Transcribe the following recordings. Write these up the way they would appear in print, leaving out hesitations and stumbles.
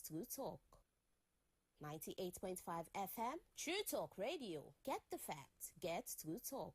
True Talk. 98.5 FM, True Talk Radio. Get the facts, get True Talk.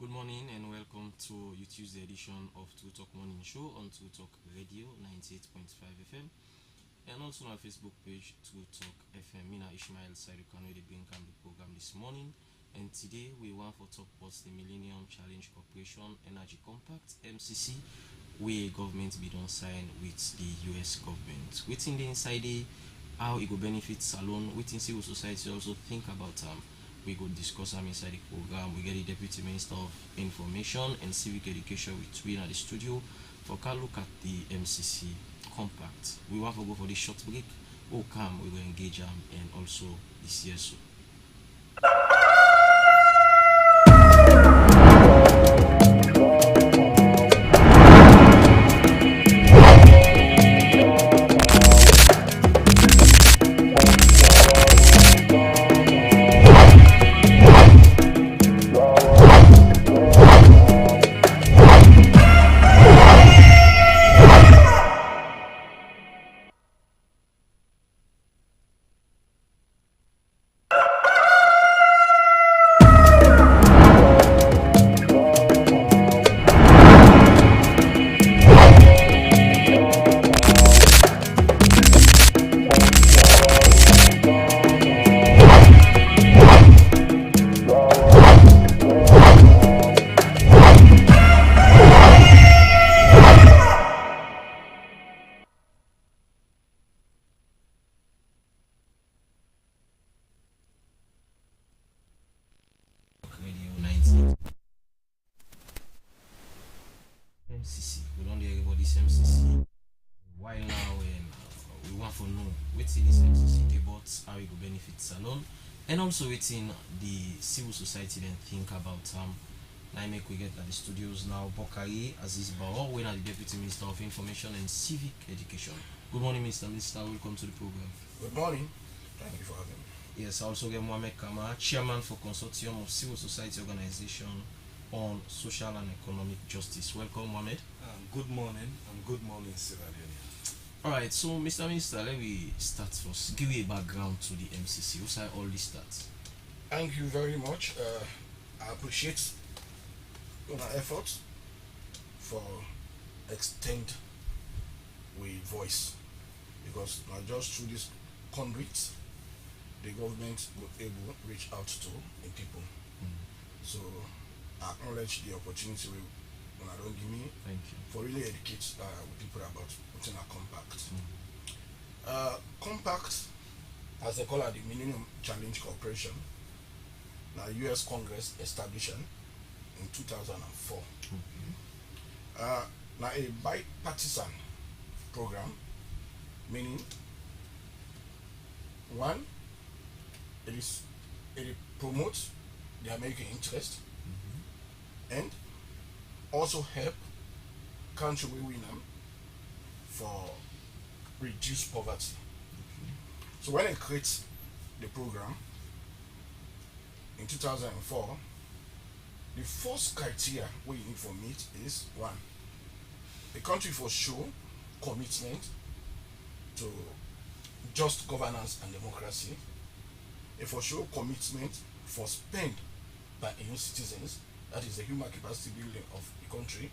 Good morning and welcome to your Tuesday edition of True Talk Morning Show on True Talk Radio 98.5 FM and also on our Facebook page True Talk FM. Mina Ishmael Saidukan will bring the program this morning, and today we want to talk about the Millennium Challenge Corporation Energy Compact (MCC), where government be done sign with the US government. Within the inside how it will benefit Salon, within civil society also think about we go discuss them inside the program. We get the Deputy Minister of Information and Civic Education with we in the studio for a look at the MCC compact. We want to go for the short break. We'll come, we will engage them and also the CSO. Radio 90 MCC. We don't hear about this MCC. Why now when we want to know what's in this MCC debate, how it will benefit Salon, and also within the civil society then think about now make we get at the studios now Bokari Aziz Bao, when are the Deputy Minister of Information and Civic Education. Good morning, Mr. Minister. Welcome to the program. Good morning. Thank you for having me. Yes, I also get Mohamed Kama, Chairman for Consortium of Civil Society Organization on Social and Economic Justice. Welcome, Mohamed. Good morning and good morning, Sierra Leone. Alright, so Mr. Minister, let me start first. Give you a background to the MCC. What's how all this starts? Thank you very much. I appreciate your efforts for extend with voice, because not just through this conduit the government will able reach out to the people. So acknowledge the opportunity when I don't give me Thank you. for really educate people about what's in a compact. Compact, as they call it, the Millennium Challenge Corporation, now U.S. Congress established in 2004. Now a bipartisan program, meaning one, it promotes the American interest and also help country we win them for reduce poverty. So when it creates the program in 2004, the first criteria we need for meet is one, the country for show commitment to just governance and democracy, a for show commitment for spend by its citizens, that is the human capacity building of the country,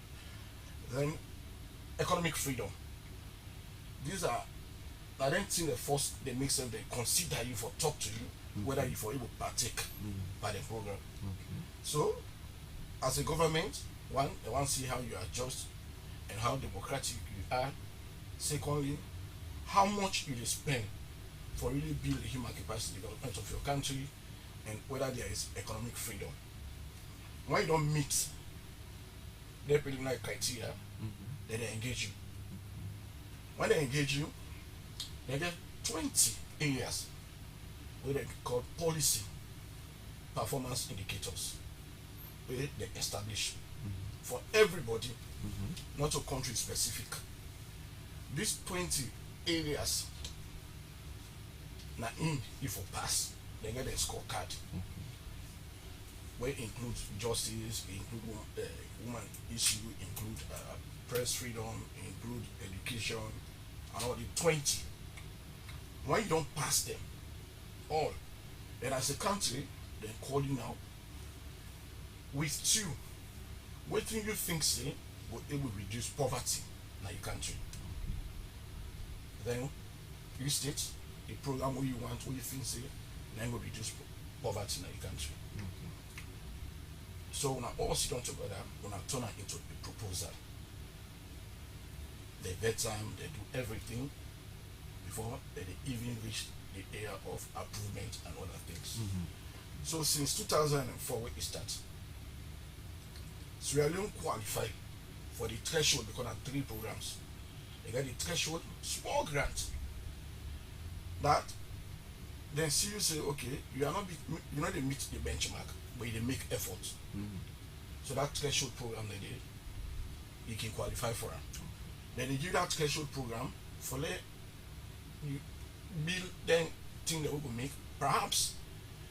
then economic freedom. These are, I don't think the first they make sense, they consider you for talk to you whether you for able to partake by the program. So as a government, one, they want to see how you adjust and how democratic you are. Secondly, how much you spend for really build the human capacity development of your country and whether there is economic freedom. When you don't meet their preliminary criteria, then they engage you. When they engage you, they get 20 areas where they call policy performance indicators where they establish for everybody, not a country specific. These 20 areas, now if you pass, they get a scorecard. Where it includes justice, include woman issue, include press freedom, include education, and all the 20. When you don't pass them all, then as a country, they call you now with you. What do you think say it will reduce poverty in your country? Then you state the program where you want, where you think say then will reduce poverty in your country. So when I all sit down together, when I turn it into a proposal, they vet time, they do everything before they even reach the area of improvement and other things. So since 2004 when it starts, Sierra Leone qualified for the threshold because of 3 programs. They got the threshold, small grant. That then see you say, okay, you are not you know they meet the benchmark, but they make efforts. So that threshold program you can qualify for it. Then they give that threshold program for let you build then thing that we will make. Perhaps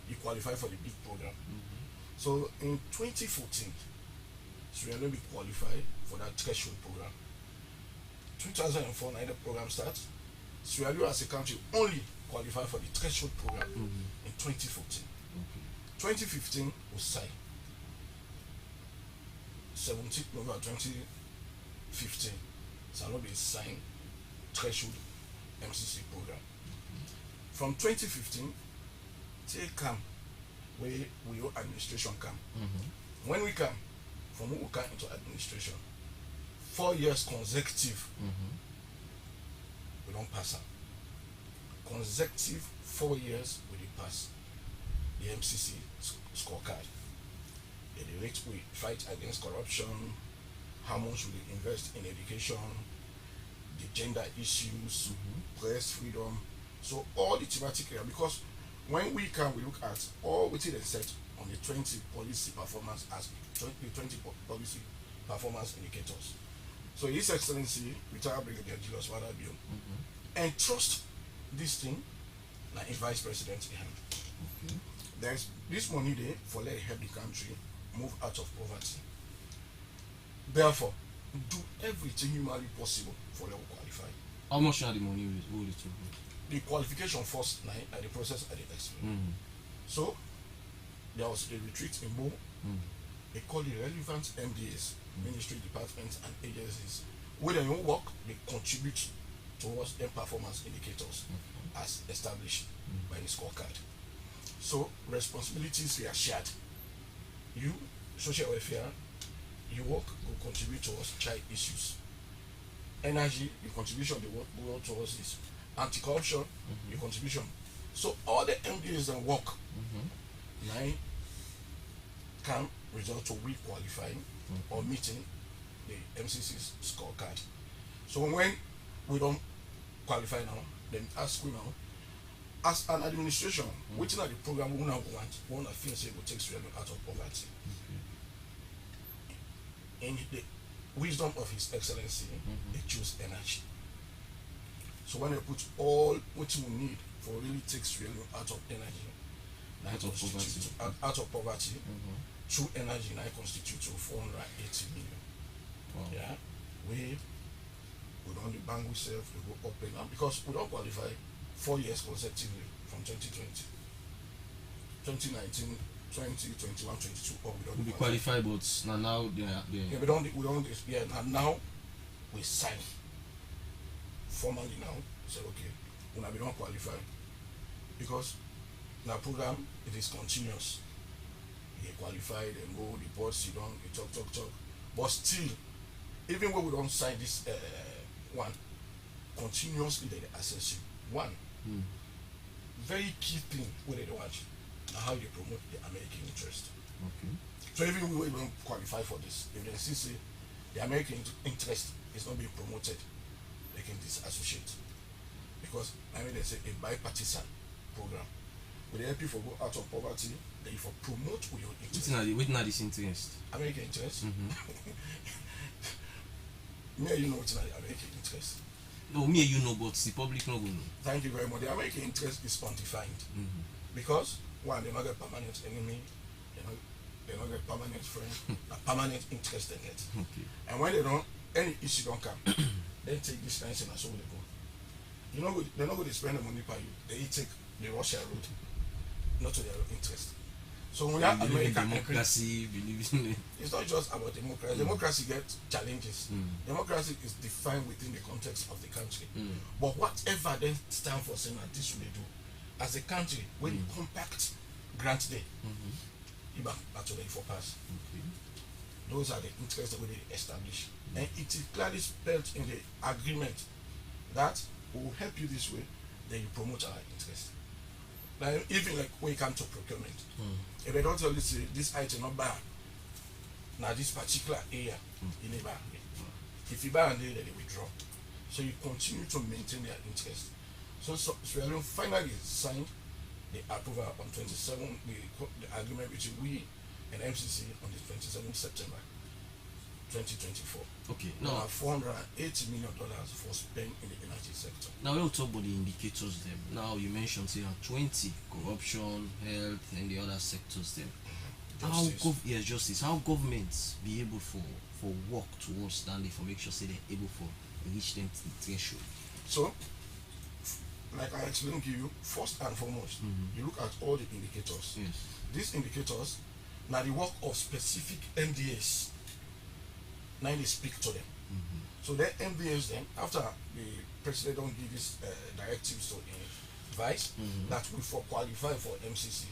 you qualify for the big program. So in 2014, Sierra Leone be qualified for that threshold program. 2004, now the program starts. Sierra Leone as a country only qualify for the threshold program in 2014. 2015 was signed. 17th November 2015, Sanobi signed threshold MCC program. From 2015, till come, where your administration come. When we come, from who we come into administration, 4 years consecutive, we don't pass up. Consecutive 4 years we dey pass the MCC scorecard. The rate we fight against corruption, how much we invest in education, the gender issues, press freedom. So all the thematic area, because when we come, we look at all what they set on the 20 policy performance as 20 policy performance indicators. So His Excellency, retired Brigadier Julius Wada Bill, and trust this thing like a vice president in hand. There's this money there for let help the country move out of poverty. Therefore, do everything humanly possible for them to qualify. How much are the money will it to? The qualification first night and the process at the explain. So there was a retreat in Bo. They call the relevant MDAs, ministry departments and agencies. Where they don't work, they contribute towards their performance indicators as established by the scorecard. So responsibilities were shared. You social welfare, your work will contribute towards child issues. Energy, your contribution they work go towards is anti-corruption, your contribution. So all the MDAs that work now can result to we qualifying or meeting the MCC's scorecard. So when we don't qualify now, then ask we now, as an administration, which are the program we now want to feel say will take Sierra Leone out of poverty. In the wisdom of His Excellency, they choose energy. So when they put all what we need for really take Sierra Leone out of energy, out of poverty, through energy, now constitute to 480 million. Wow. Yeah, we don't the bank ourselves to go up and down because we don't qualify 4 years consecutively from 2020, 2019, 20, 21, 22. Or we don't be qualified, but now they yeah, we don't yeah, and now we sign formally now say okay, we don't qualify because in our program it is continuous. They qualify, then go the board sit down, they talk, but still, even when we don't sign this one, continuously they assess you. One very key thing where they watch how they promote the American interest. Okay. So even we don't qualify for this, if they see the American interest is not being promoted, they can disassociate. Because I mean they say a bipartisan program. Will they help you for go out of poverty, then you for promote with your interest. Which not this interest? American interest. Me you know what's not the American interest. No, me you know, but the public no go know. Thank you very much. The American interest is quantified. Because one, they not get permanent enemy, they not get permanent friend, a permanent interest in it. Okay. And when they don't, any issue don't come, they take this kind and so they go. You know, they're not going to spend the money by you. They take the Russia route, not to their interest. So when you have American democracy, believe in it. It's not just about democracy. Democracy gets challenges. Democracy is defined within the context of the country. But whatever they stand for, saying that this will they do, as a country, when you compact grant day, actually for pass. Those are the interests that we establish. And it is clearly spelled in the agreement that we will help you this way, then you promote our interest. Like, even like when it comes to procurement, if they don't tell you say this item not bad, now this particular area you never buy. If you buy and then they withdraw. So you continue to maintain their interest. So Sierra Leone finally signed the approval on 27 the agreement between we and MCC on the 27th September 2024. Okay. Now Now, $480 million for spend in the energy sector. now we'll talk about the indicators them. Now you mentioned say 20 corruption, health, and the other sectors them. Justice. Justice. How governments be able for work towards that for make sure say they're able for reach them to the threshold. So, like I explained to you, first and foremost, you look at all the indicators. Yes. These indicators, now the work of specific MDAs, now they speak to them. So the MDAs then, after the president don't give his directives to the vice, that we for qualify for MCC,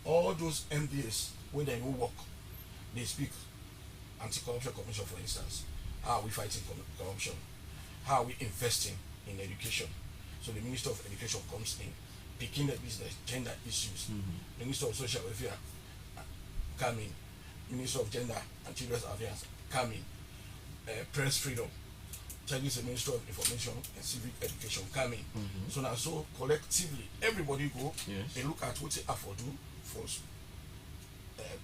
all those MDAs, when they will work, they speak anti-corruption commission, for instance. How are we fighting corruption? How are we investing in education? So the Minister of Education comes in, picking the business, gender issues. Minister of Social Welfare come in. Minister of Gender and Children's Affairs come in. Press freedom. Chinese Minister of Information and Civic Education come in. So now, so collectively, everybody go and look at what they have to do for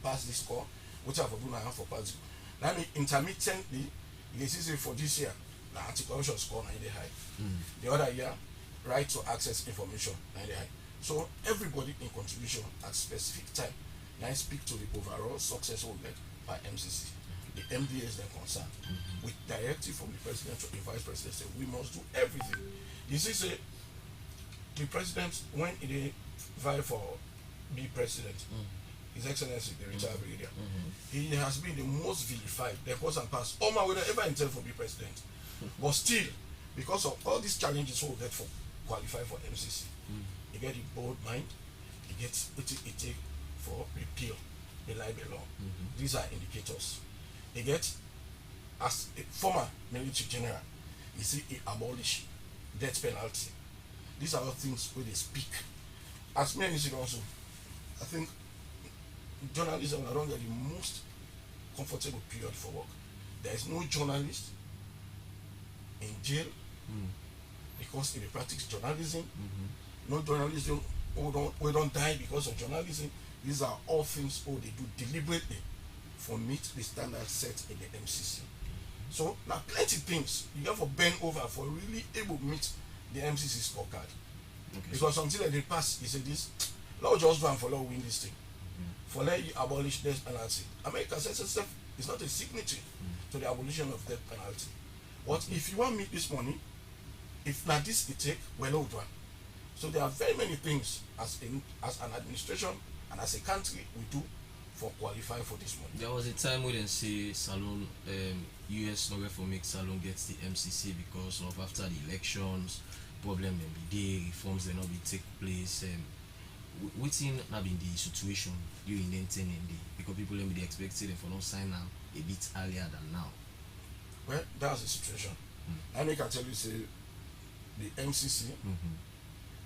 pass this score, what they have to do now for pass. Now, intermittently, you see for this year, the anti-corruption score now they high. The other year, right to access information now they high. So everybody in contribution at specific time. Now I speak to the overall success we get by MCC. The MDAs they're concerned with directive from the president to the vice president say we must do everything. You see, say the president when he vie for be president, His Excellency the retired brigadier, he has been the most vilified. The course and pass. Oh my, we don't ever intend for be president, but still because of all these challenges we get for qualify for MCC, he get a bold mind, he gets what it take for repeal the libel law. These are indicators. He gets, as a former military general, you see, he abolished death penalty. These are all things where they speak. As me and you see also, I think journalism are the most comfortable period for work. There is no journalist in jail because they practice journalism. No journalists who don't die because of journalism. These are all things they do deliberately for meet the standard set in the MCC. So now plenty things you have to bend over for really able to meet the MCC scorecard. Okay. Because until they pass, you say this, Lord just do and for Lord win this thing. For let you abolish death penalty. America says itself is not a signature to the abolition of death penalty. But if you want to meet this money, if not this it take, well hold one. So there are very many things as an administration and as a country we do for qualifying for this money. There was a time we didn't say Salon, US not for make Salon gets the MCC because of after the elections, problem in the day, reforms they not be take place. Within not been the situation you intend in the because people may be expected for not sign now a bit earlier than now. Well, that's the situation. And I can tell you say the MCC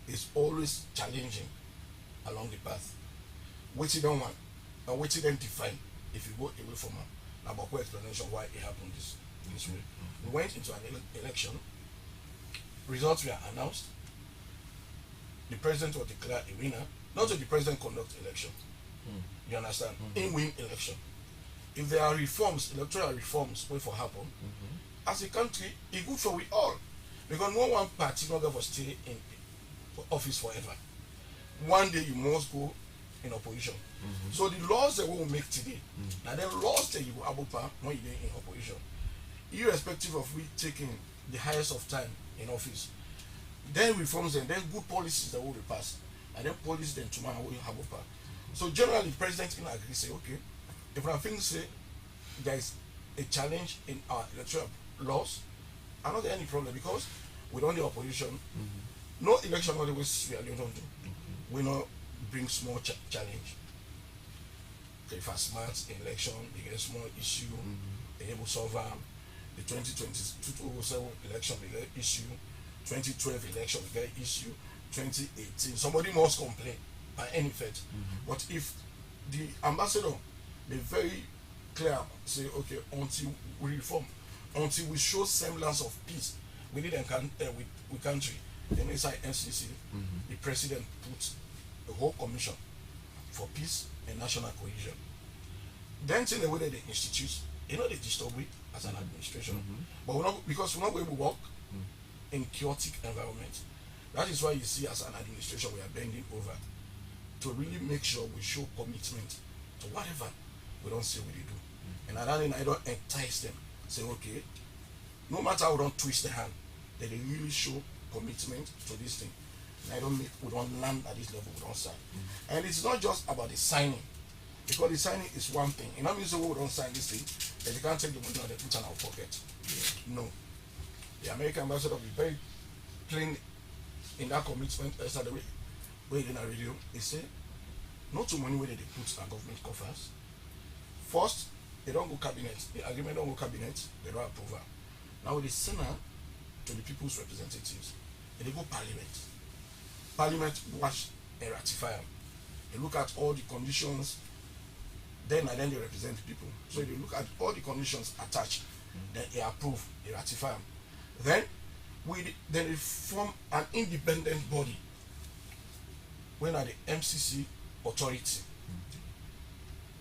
is always challenging along the path. What you don't want and what you don't define if you go away from an about explanation why it happened this way. We went into an election, results were announced, the president was declared a winner. Not that the president conduct election. You understand? In win election. If there are reforms, electoral reforms wait for happen, as a country, it's good for we all. Because no one party not going to stay in office forever. One day you must go in opposition. So the laws that we will make today, now the laws that you will able to not even in opposition, irrespective of we taking the highest of time in office, then reforms and then good policies that will be passed, and then policies then tomorrow will have a power. So generally, the president in agree say, okay, if I think say there is a challenge in our electoral laws, I don't get any problem because we don't the opposition. No election always we don't do. We not bring small challenge. Okay, if a smart election, they get small issue, they able solve the 2022 election, they get issue, 2012 election, they get issue, 2018. Somebody must complain by any fact. But if the ambassador be very clear, say okay, until we reform, until we show semblance of peace within the country, then inside NCC, the president puts a whole commission for peace and national cohesion. Then in the way that they institute, they disturb it as an administration. But we're not, because we're not going to work in chaotic environment. That is why you see as an administration we are bending over to really make sure we show commitment to whatever we don't say we do. And I don't entice them. Say, okay, no matter how we don't twist the hand, that they really show commitment to this thing. And we don't land at this level, we don't sign. And it's not just about the signing, because the signing is one thing. And that means we don't sign this thing, that they can't take the money and they put it in our pocket. No. The American ambassador will be very plain in that commitment. That's the way in a radio, they say, not too money where they put our government coffers. First, they don't go cabinet. The agreement don't go cabinet, they don't approve it. Now they send her to the people's representatives. And they go parliament. Parliament watch and ratify them. They look at all the conditions, then they represent the people. So they look at all the conditions attached, then they approve, they ratify them. Then they form an independent body when are the MCC authority.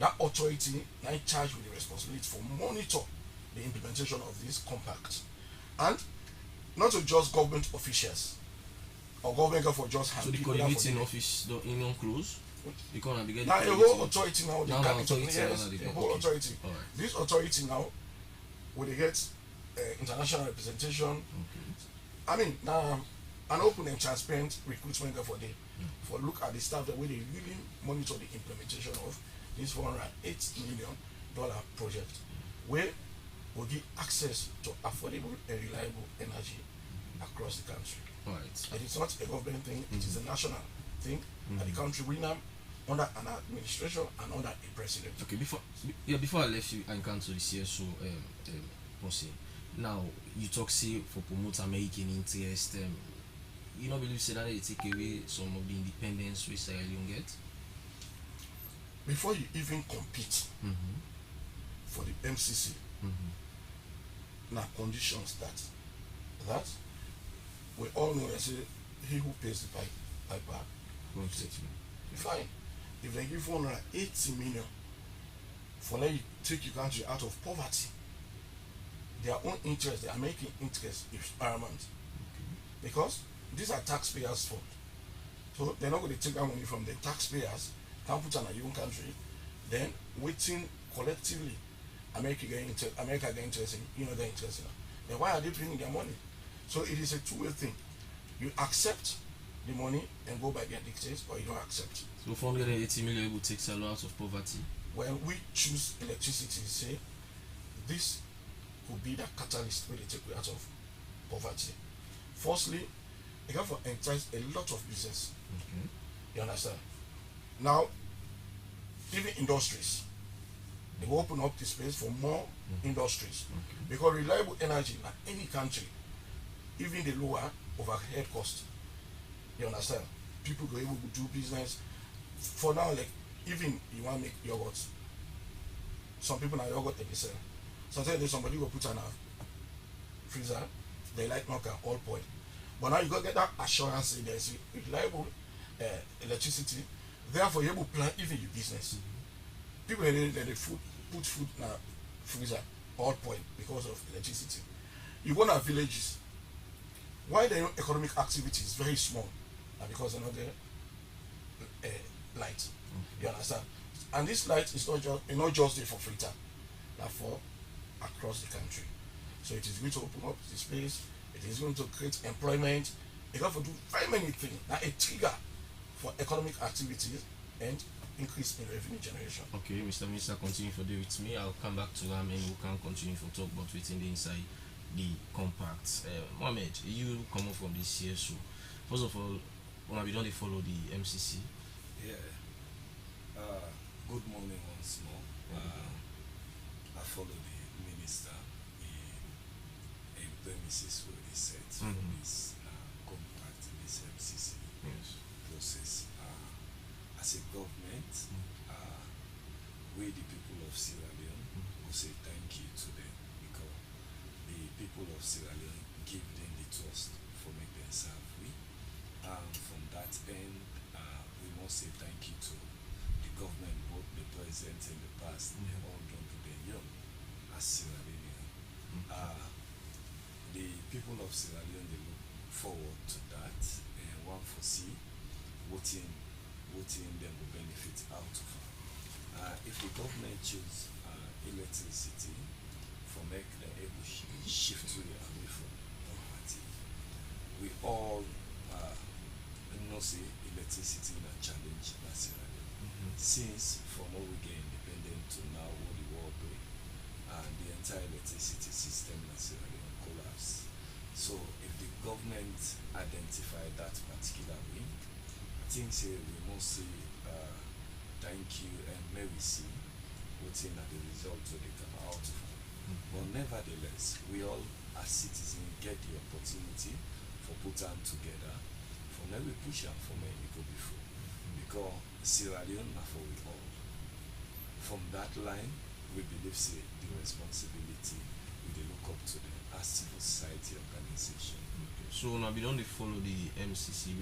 That authority now in charge with the responsibility for monitor the implementation of this compact. And not to just government officials or government for just hand. So the coordinating office, the union close? Now the whole authority now, the whole authority. Right. This authority now, will they get international representation? I mean, now an open and transparent recruitment for them. For look at the staff that way they really monitor the implementation of this $408 million project, where will give access to affordable and reliable energy across the country. Right. And it's not a government thing, it is a national thing, and the country will now under an administration and under a president. Okay, before I left you and come to the CSO policy. Now you talk say for promote American interest. You not believe say that they take away some of the independence which Sierra Leone get? Before you even compete Mm-hmm. for the MCC, Mm-hmm. now conditions that we all know that say he who pays the piper fine. If they give 180 million for let you take your country out of poverty, their own interest, the American interest is paramount. Because these are taxpayers' fault. So they're not going to take that money from the taxpayers, can put on a young country, then waiting collectively, America getting interested, they're interested. Then why are they bringing their money? So it is a two-way thing. You accept the money and go by their dictates, or you don't accept. So 480 million will take Sierra Leone out of poverty. When we choose electricity, say this could be the catalyst where they take you out of poverty. Firstly, it can entice a lot of business. Okay. You understand? Now, even industries, they will open up the space for more industries. Okay. Because reliable energy in any country, even the lower overhead cost, you understand? People go able to do business. For now, like, even you want to make yogurts, some people now yogurt they sell. Sometimes there's somebody will put on a freezer, they like knock all point. But now you go get that assurance that there's reliable electricity. Therefore, you're able to plan even your business. People they put food in a freezer all point because of electricity. You go to villages, why the economic activity is very small, because they're not there light. You understand? And this light is not just there for free time, therefore across the country. So it is going to open up the space, it is going to create employment, it's going to do very many things. Now a trigger for economic activities and increase in revenue generation. Okay, Mr. Minister, continue for day with me. I'll come back to them and we can continue for talk about within the inside the compact. Mohammed, you come up from this year, so first of all, when we don't follow the MCC. Yeah. Good morning once more. I follow the minister in premises where he said for this compact, this MCC process. As a government, we the people of Sierra Leone will say thank you to them because the people of Sierra Leone give them the trust for make them serve we. From that end, we must say thank you to the government, both the present and the past. They all done to them young as Sierra Leone. The people of Sierra Leone they look forward to that and one foresee what them will benefit out of it. If the government choose electricity for make them able shift to away from poverty, we all know say electricity is a challenge in Sierra Leone. Since from when we get independent to now what the world break, the entire electricity system in Sierra Leone collapse. So if the government identify that particular way, I think say we must say thank you and may we see what's in the result so they come out of it. But nevertheless, we all as citizens get the opportunity for put them together for now we push them for me go before. Because Sierra Leone na for we all. From that line, we believe say the responsibility we dey look up to them as civil society organization. Okay. So now we don't follow the MCC.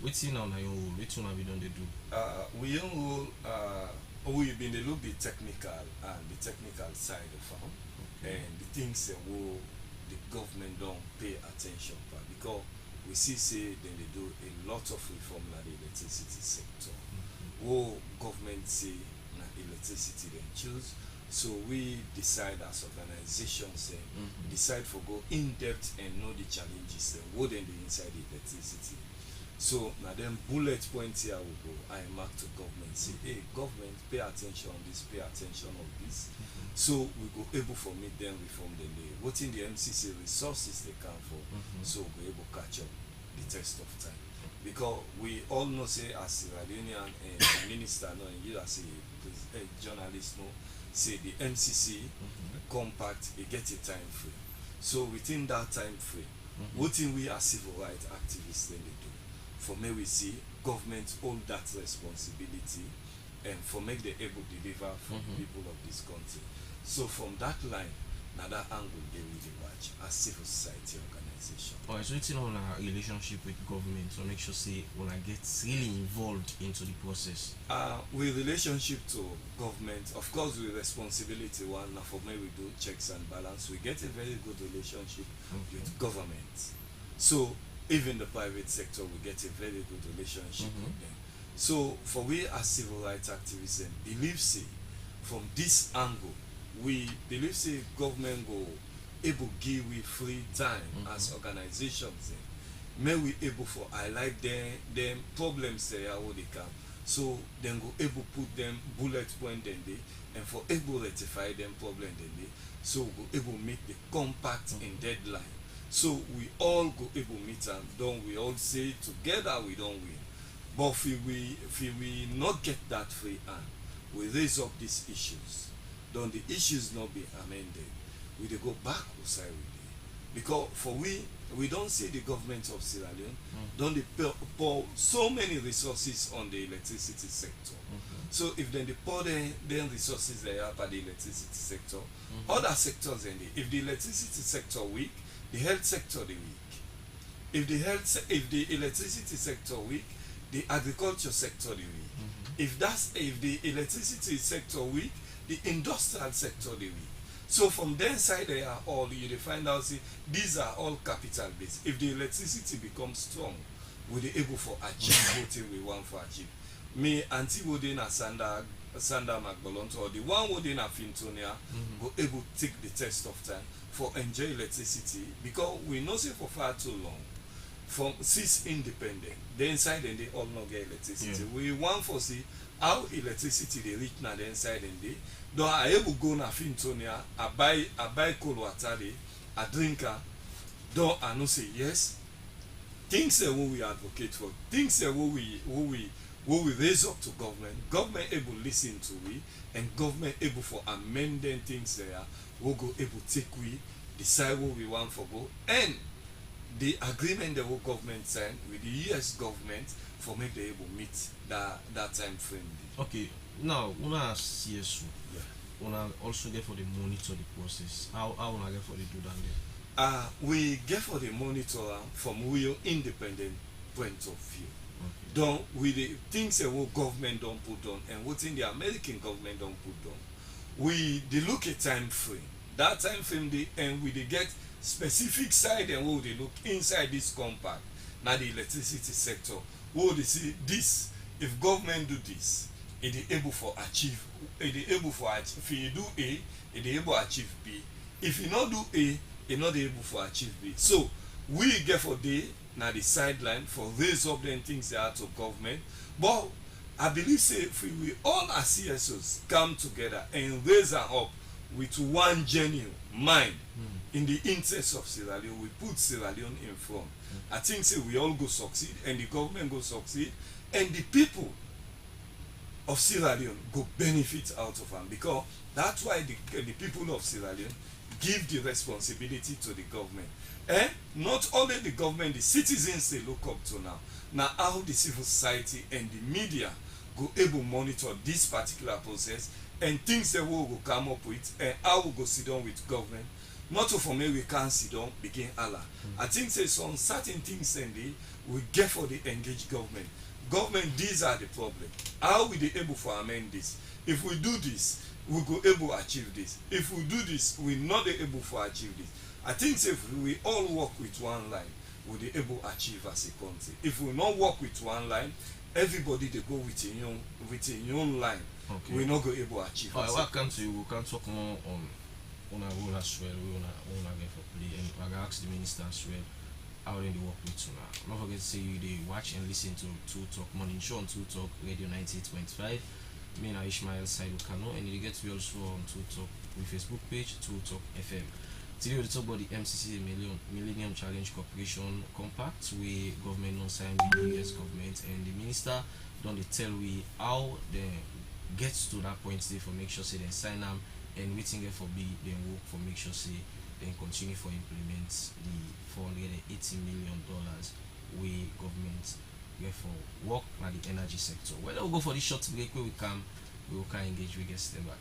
Wetin now na your role? Wetin now we don't do? We own role. We been dey look the technical and the technical side of farm, and the things the government don't pay attention for because we see say then they do a lot of reform in the electricity sector. Government say na electricity then choose. So we decide as organizations decide for go in depth and know the challenges what then the inside the electricity. So now then bullet point here we go. I mark to government say, hey government, pay attention on this, pay attention on this. So we go able for meet them reform them day. What in the MCC resources they come for, so we go able catch up the test of time. because we all know say as Sierra Leonean and minister know and you as a journalist know say the MCC compact it get a time frame. So within that time frame, what thing we as civil rights activists then they do for me we see government hold that responsibility and for make they able to deliver for the people of this country. So from that line, now that angle they really watch as civil society organization. Alright, so it's on a relationship with government, so make sure say when I get really involved into the process. With relationship to government, of course with responsibility one for me we do checks and balance. We get a very good relationship with government. So even the private sector we get a very good relationship with them. So for we as civil rights activists and believe say from this angle we believe say government go able give we free time as organizations may we able for highlight them problems there how they come, so then go able put them bullet point then they and for able rectify them problem then they, so go able make the compact in deadline, so we all go able meet and don't we all say together we don't win. But if we not get that free hand, we raise up these issues, don't the issues not be amended, we dey go back outside with it. Because for we don't see the government of Sierra Leone don't they pour so many resources on the electricity sector. So if then they pour them resources they have at the electricity sector, other sectors then if the electricity sector weak, the health sector they weak. If the electricity sector weak, the agriculture sector they weak. If the electricity sector weak, the industrial sector they weak. So from their side they are all you find out see these are all capital based. If the electricity becomes strong, we be able for achieve what we want for achieve. Me anti wodin a Sanda Magbolonto or the one wodin a Fintonia go able to take the test of time for enjoy electricity because we know say for far too long. From since independent, the inside and they all not get electricity. We want for see how electricity they reach now the inside and they though I able go na Fintonia, I buy cold water, I drink her, though I know say yes. Things that what we advocate for, things that what we raise up to government able listen to we, and government able for amending things there, we go able take we, decide what we want for go, and the agreement that what government signed with the US government for make they able meet that time frame. Okay, now una CSU, una also get for the monitor the process. How una get for the do that there? We get for the monitor from real independent point of view. Okay. Don't with the things that what government don't put on and what in the American government don't put on. We they look at time frame. That time frame they and we they get specific side and what they look inside this compact. Now the electricity sector. What they see this if government do this, it is able for achieve. It is able for achieve. If you do A, it is able to achieve B. If you not do A, it not able for achieve B. So we get for day now the sideline for raise up them things that are to government. But I believe say if we all as CSOs come together and raise them up with one genuine mind in the interest of Sierra Leone, we put Sierra Leone in front. I think say we all go succeed and the government go succeed and the people of Sierra Leone go benefit out of them because that's why the people of Sierra Leone give the responsibility to the government. And not only the government, the citizens they look up to now. Now how the civil society and the media go able monitor this particular process and things that we will come up with and how we go sit down with government. Not for me we can't sit down begin Allah. I think say some certain things and we get for the engaged government. Government, these are the problem. How we be able to amend this? If we do this, we go able to achieve this. If we do this, we not able to achieve this. I think if we all work with one line, we'll be able to achieve as a country. If we not work with one line, everybody they go with a own line. Okay. We not go able to achieve. Alright, what country we can talk more on a role as well. We wanna get for play, and I gotta ask the minister as well. How they work with you now. Don't forget to say you they watch and listen to Two Talk Morning Show on Two Talk Radio 98.5. Me and Ishmael Saidu Kano, and you get to also on Two Talk with Facebook page Two Talk FM. Today we talk about the MCC Millennium Challenge Corporation Compact where government non sign with the US government, and the minister don't they tell we how they get to that point they for make sure say they sign them, and waiting there for be then work for make sure say then continue for implement the $480 million we government get for work at the energy sector. Well, we'll go for this short break where we will engage with guests back.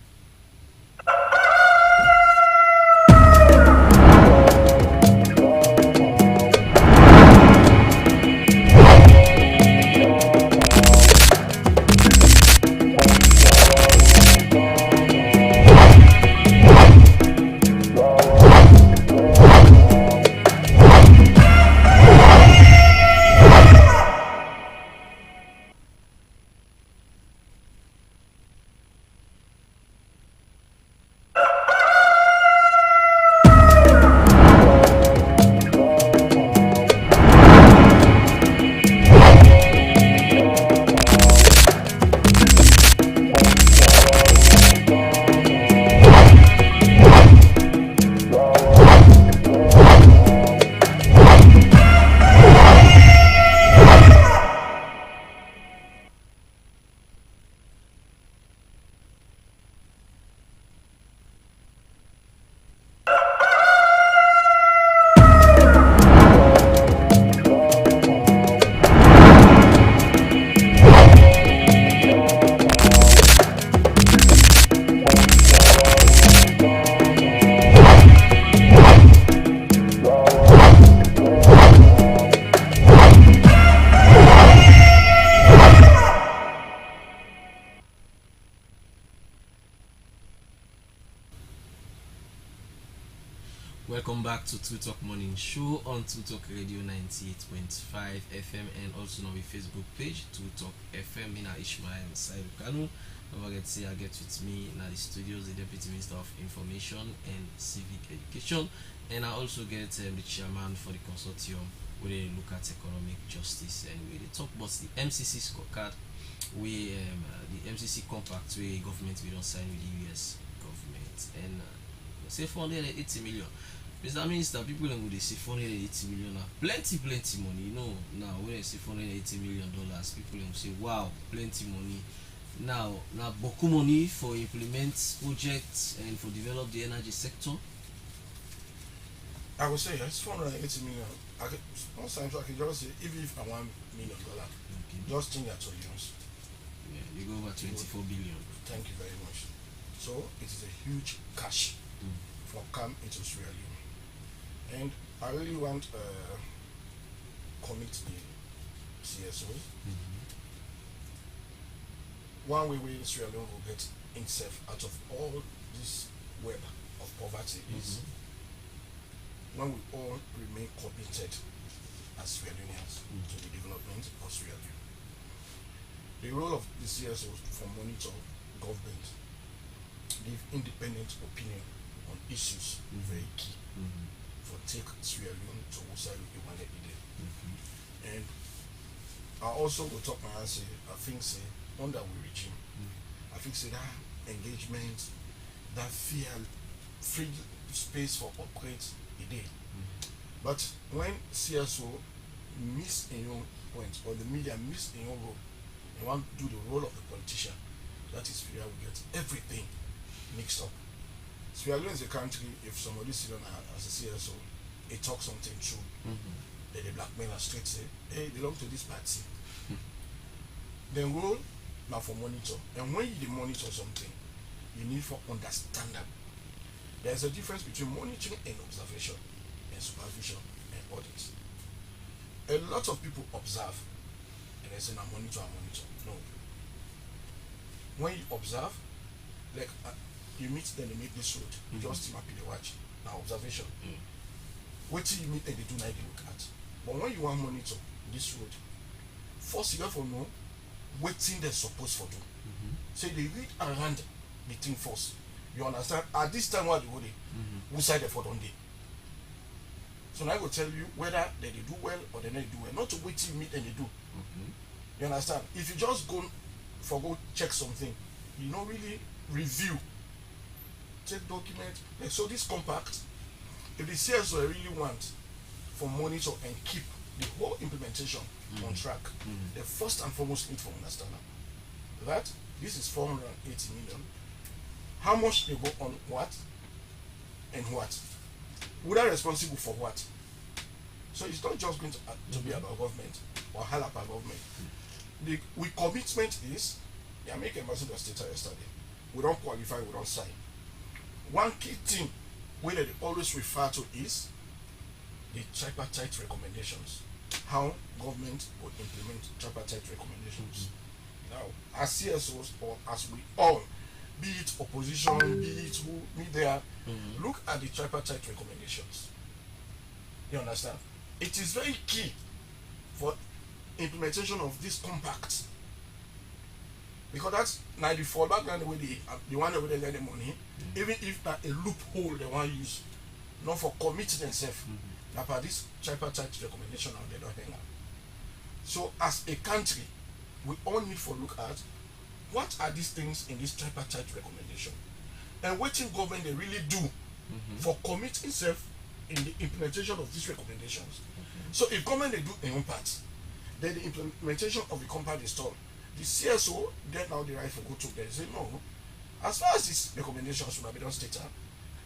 Welcome back to Two Talk Morning Show on Two Talk Radio 98.5 FM and also on our Facebook page Two Talk FM. Mina Ishmael Sairu Kanu. Don't forget to say I get with me in the studios the Deputy Minister of Information and Civic Education, and I also get the chairman for the consortium where they look at economic justice and we talk about the MCC scorecard, where the MCC compact where government we don't sign with the US government, and say 480 million. Mr. Minister, people don't go they say 480 million now. Plenty money, you know. Now when they say $480 million, people don't say wow, plenty money. Now beaucoup money for implement projects and for develop the energy sector. I would say yes, 480 million. Sometimes I can just say even if I want $1 million, okay, just change that to euros. Yeah, you go over 24 billion. Thank you very much. So it is a huge cash for come into Sierra Leone. And I really want commit the CSOs. One way Sierra Leone will get itself out of all this web of poverty is when we all remain committed as Sierra Leoneans to the development of Sierra Leone. The role of the CSOs for monitor government, give independent opinion on issues very key for take Sierra Leone to Usari Iwane Ide. And I also will talk my answer, I think say under we regime, I think say that engagement, that free space for operate a day. But when CSO miss in your point or the media miss in your role, you want to do the role of the politician, that is where we get everything mixed up. Sierra Leone is a country, if somebody sit on as a CSO, they talk something true, then the black men are straight say, hey, they belong to this party. Then role now for monitor. And when you monitor something, you need for understand them. There's a difference between monitoring and observation, and supervision and audit. A lot of people observe and they say, I monitor. No. When you observe, like you meet them, they make this road, you just map the watch. Now observation. What you meet and they do not look at. But when you want monitor this road, first you have to know what thing they're supposed to do. So they read around the thing first. You understand? At this time what they go who side the for on day. So now I will tell you whether they do well or they don't do well. Not to wait till you meet and they do. You understand? If you just go check something, you don't really review, check document. Like, so this compact, if the CSO really want for monitor and keep the whole implementation on track, the first and foremost need to understand that this is 480 million. How much they go on what and what? Who are responsible for what? So it's not just going to be about government or help about government. The commitment is the American ambassador stated yesterday. We don't qualify, we don't sign. One key thing where they always refer to is the tripartite recommendations. How government will implement tripartite recommendations. Now, as CSOs or as we all, be it opposition, be it who, media, look at the tripartite recommendations. You understand? It is very key for implementation of this compact, because that's now the fallback line where the one where they get the money, even if that a loophole they want to use, not for committing themselves. Now, for this tripartite recommendation, now they don't hang out. So, as a country, we all need to look at what are these things in this tripartite recommendation, and what in government they really do for committing itself in the implementation of these recommendations. So, if government they do their own part, then the implementation of the compact is done. The CSO get now the right to go to them. Say no, as far as these recommendations should be done state,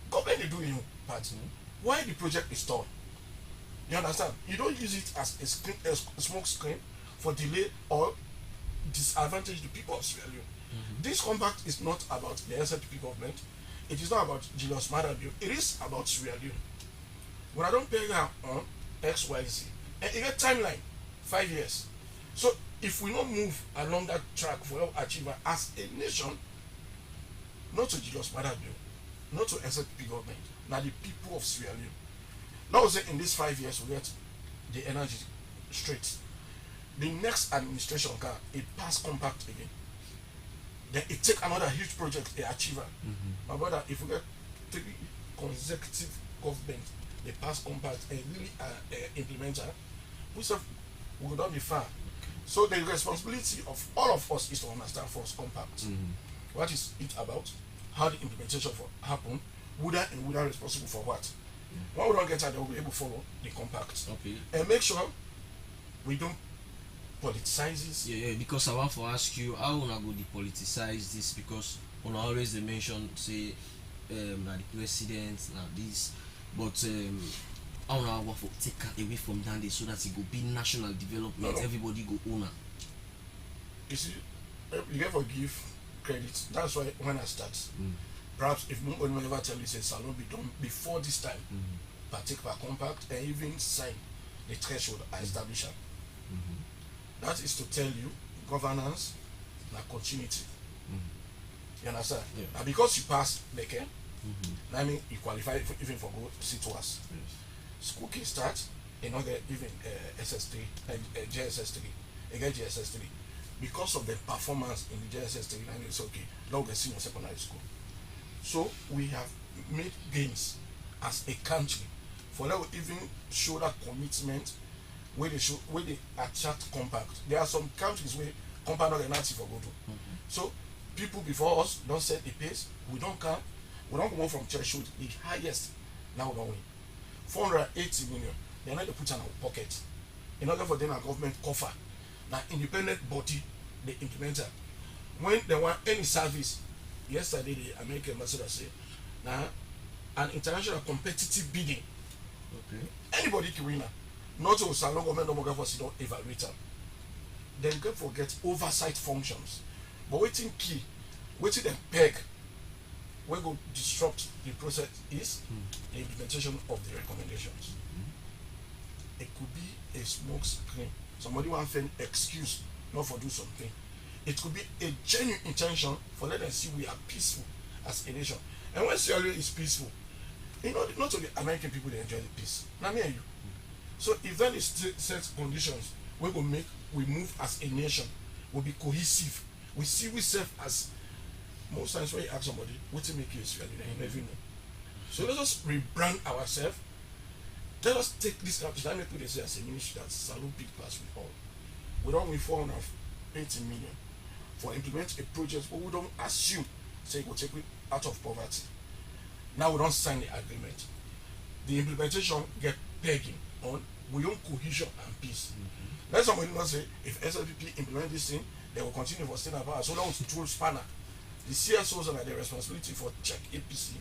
government they do their own part. Why the project is done? You understand? You don't use it as a smoke screen for delay or disadvantage the people of Sierra Leone. This compact is not about the SLPP government. It is not about Julius Madabio. It is about Sierra Leone. When I don't pay now on XYZ, and it get timeline 5 years. So if we don't move along that track for our achiever as a nation, not to Julius Madabio, not to SLPP government, now the people of Sierra Leone. Now say in these 5 years we get the energy straight. The next administration can it pass compact again. Then it take another huge project, a achiever. My brother, if we get 3 consecutive government, they pass compact and really implementer, we will not be far. So the responsibility of all of us is to understand first compact. What is it about? How the implementation happen? Who are responsible for what? When we don't get that, they will be able to follow the compact. Okay. And make sure we don't politicize this. Yeah, because I want to ask you how una go depoliticize this, because una always they mention say na the president na this, but how una want to take away from that so that it go be national development, No. everybody go own am. You see, you have to give credit. That's why when I start, perhaps if nobody will ever tell you say salon be done before this time, partake per compact and even sign the threshold I establish. That is to tell you governance na continuity. You understand? Yeah. And because you pass the care, I mean you qualify even for go sit to us. School can start, you know, get even SS3, JSS3, again JSS3. Because of the performance in the JSS3, and it's okay, now we're senior secondary school. So we have made gains as a country for that we even show that commitment where they attract compact. There are some countries where compact not enough for go to. So people before us don't set the pace. We don't come on from threshold the highest. Now we don't win. 480 million. They're not to put in our pocket. In order for them our government cover. Now independent body the implementer. When they want any service, yesterday the American ambassador said, now an international competitive bidding. Okay. Anybody can win. Not to salon government no more don't evaluate them. Then you can forget oversight functions. But waiting key, waiting the peg, we go disrupt the process is the implementation of the recommendations. It could be a smoke screen. Somebody want to excuse not for do something. It could be a genuine intention for let them see we are peaceful as a nation. And when Sierra Leone is peaceful, you know, not only American people they enjoy the peace. Now me and you. So if that is set conditions, we will move as a nation, we'll be cohesive. We see ourselves as most times when you ask somebody, what to make you Sierra Leone, you never know. So let us rebrand ourselves. Let us take this up. Let me put this as a ministry that's salute big class with all. We don't win 480 million for implement a project, but we don't assume say we'll take it out of poverty. Now we don't sign the agreement. the implementation get pegging on we own cohesion and peace. Let somebody not say if SLPP implement this thing, they will continue for staying power. So long through spanner. The CSOs are the responsibility for check APC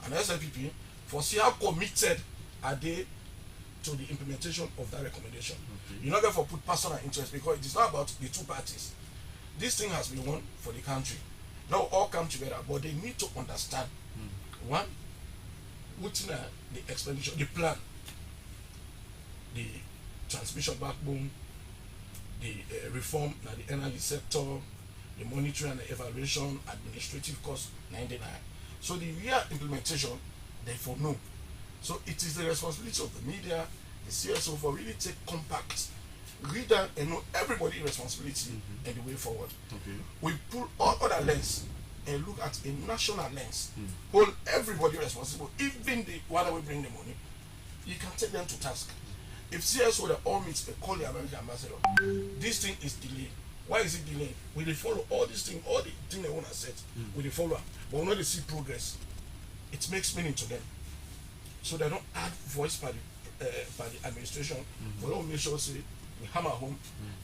and SLPP for see how committed are they to the implementation of that recommendation. You're not going to put personal interest because it is not about the two parties. This thing has been won for the country. Now all come together, but they need to understand one, what's the expenditure, the plan, the transmission backbone, the reform na the energy sector, the monitoring and the evaluation, administrative cost 99. So the real implementation, therefore no. So it is the responsibility of the media, the CSO for really take compact, read that and know everybody's responsibility and the way forward. We pull all other lens and look at a national lens. Hold everybody responsible, even the one that will bring the money. You can take them to task. If CSO that all meets a call the American ambassador, this thing is delayed. Why is it delayed? Will they follow all these things, all the things they want to set? Will they follow? But when they see progress, it makes meaning to them. So they don't add voice by the administration. But don't make sure say we hammer home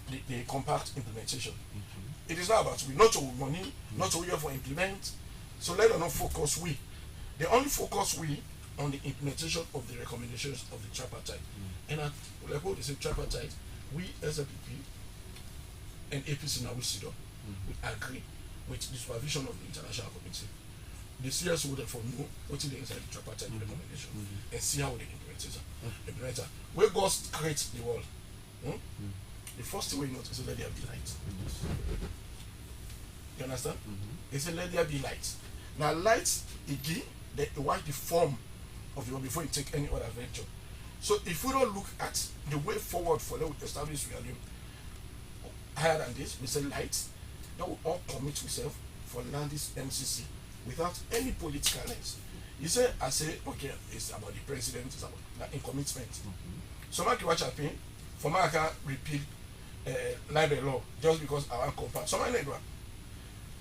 the compact implementation. It is not about we, not to money, not to here for implement. So let us not focus we. They only focus we on the implementation of the recommendations of the tripartite. And like what they say tripartite, we SLPP and APC now we sit down. We agree with the supervision of the international committee. The CSO would therefore know what is the inside the tripartite recommendation and see how they implement it. Where God creates the world, the first thing we notice is let there be light. You understand? It's a let there be light. Now light again, why the form of the world before you take any other venture. So if we don't look at the way forward for them to establish value higher than this, we say light, that will all commit ourselves for land this MCC without any political lens. You say, I say, okay, it's about the president, it's about like, in commitment. So I can watch a pay, for my can repeal libel law just because I want compact. So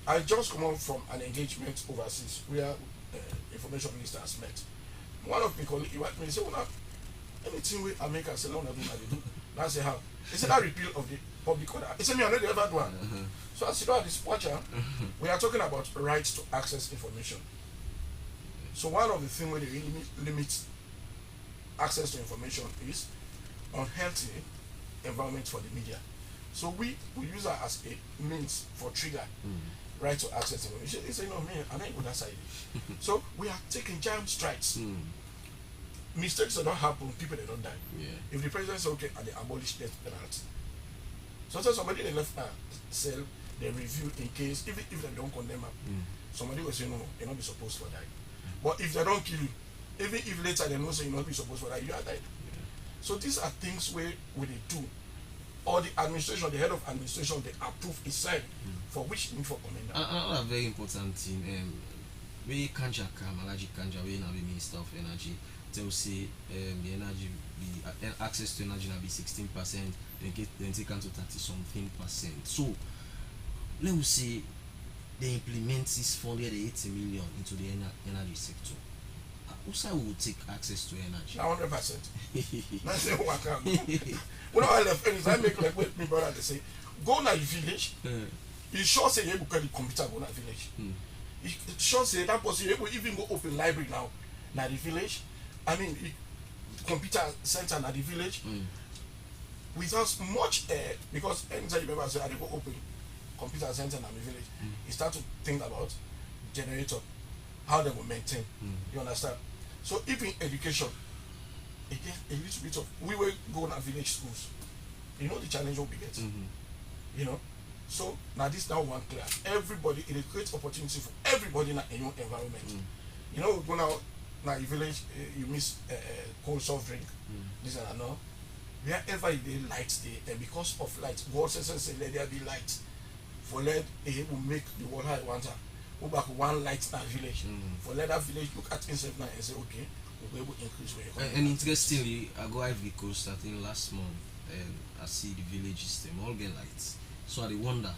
I just come out from an engagement overseas where information minister has met. One of my colleagues, he went me and said, well, anything we America say, no, do. Now I say, how? He said, that repeal of the public order. He said, me, I never had one. So I said, oh, this watcher, we are talking about rights to access information. So one of the things where they really limit access to information is unhealthy environment for the media. So we use that as a means for trigger right to access information. They say, no, man, I'm not even that side. So we are taking giant strides. Mistakes that don't happen, people they don't die. If the president says, okay, and they abolish death penalty. Sometimes somebody they left cell, they review in case, even if they don't condemn them, somebody will say, no, you're not be supposed to die. But if they don't kill you, even if later they know say you're not be supposed to die, you are died. So these are things where they do. Or the administration, the head of administration, they approve a sign for which need for commander. Another very important thing, we Kanja Malaji Kanja, we now the Minister of Energy, they'll say the energy access to energy will be 16%, then take on to 30-something%. So let's say they implement this 480 million into the energy sector. Who will take access to energy? 100%. That's what I can. When I left, I make like what my brother they say, go na the village. You sure say you can the computer go na village. You sure say that person you even go open library now na the village. I mean, computer center na the village. Without much because anytime you remember say I go open computer center na the village, you start to think about generator, how they will maintain. You understand? So even education, again, a little bit of we will go to village schools. You know the challenge we get. You know, so now this now one clear. Everybody it creates opportunity for everybody in a new environment. You know, we go now in village, you miss cold soft drink, this and that. Wherever they light there, and because of light, God says let there be light. For let it will make the world how it wants. Go back one light in that village. For let that village look at itself now and say, okay, we'll be able to increase where and interestingly, I go Ivory Coast, I think last month, and I see the villages, them all get lights. So I wonder,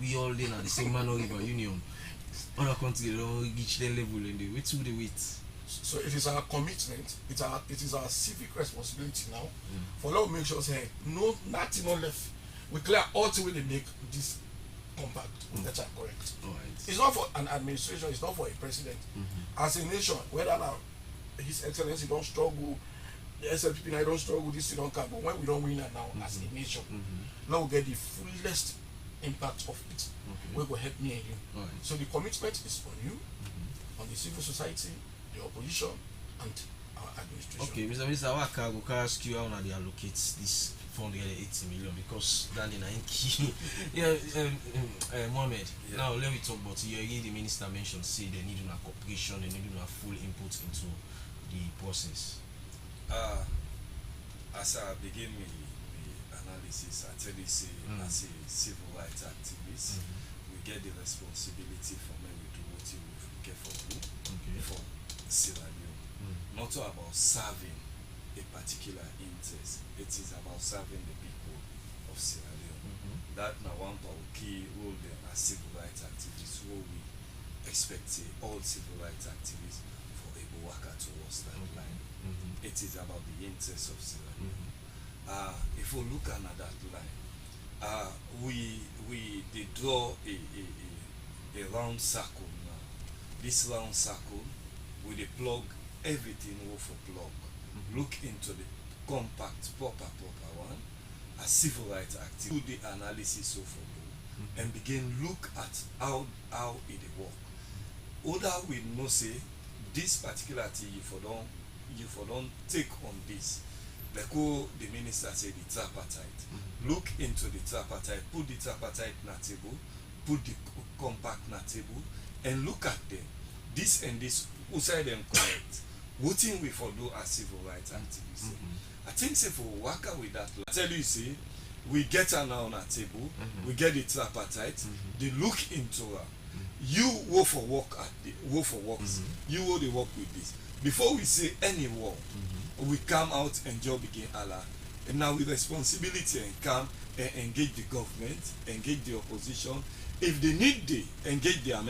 we all in at the same man or even union. Other country, they don't reach their level and they wait to the wait. So it is our commitment, it is our civic responsibility now for Lord make sure say no nothing on left. We clear all the way they make this compact. That's correct. Alright. It's not for an administration, it's not for a president. As a nation, whether now His Excellency don't struggle, the SLPP now don't struggle, this don't come. But when we don't win it now as a nation, now we get the fullest impact of it. We will help me and you. Alright. So the commitment is on you, on the civil society, the opposition, and our administration. Okay, Mr. Minister, what can go ask you how they allocate this 480 million because that is key. Yeah, Mohammed. Yeah. Now let me talk about you. Again, the minister mentioned say they need a cooperation, they need a full input into the process. As I begin with the analysis, I tell you say as a civil rights activist, we get the responsibility for when we do what you get for who, for Sierra Leone. Not all about serving a particular interest, it is about serving the people of Sierra Leone. That now one power key role there as civil rights activists, who we expect all civil rights activists for a worker towards that line. It is about the interest of Sierra Leone. If we look at that line, we they draw a round circle now. This round circle, we they plug everything over plug. Look into the compact proper one, a civil rights activist, do the analysis of and begin look at how it work. Other we know say this particular thing you for don't take on this. Like the minister said, the tripartite. Look into the tripartite, put the tripartite na table, put the compact na table, and look at them. This and this, who say them correct? What thing we for do as civil rights activists? I think say for work with that. I tell you, see, we get her now on a table, we get the tripartite, they look into her. You work for work at the work for works. You will the work with this. Before we say any war, we come out and job begin Allah. And now with responsibility and come and engage the government, engage the opposition. If they need, they engage the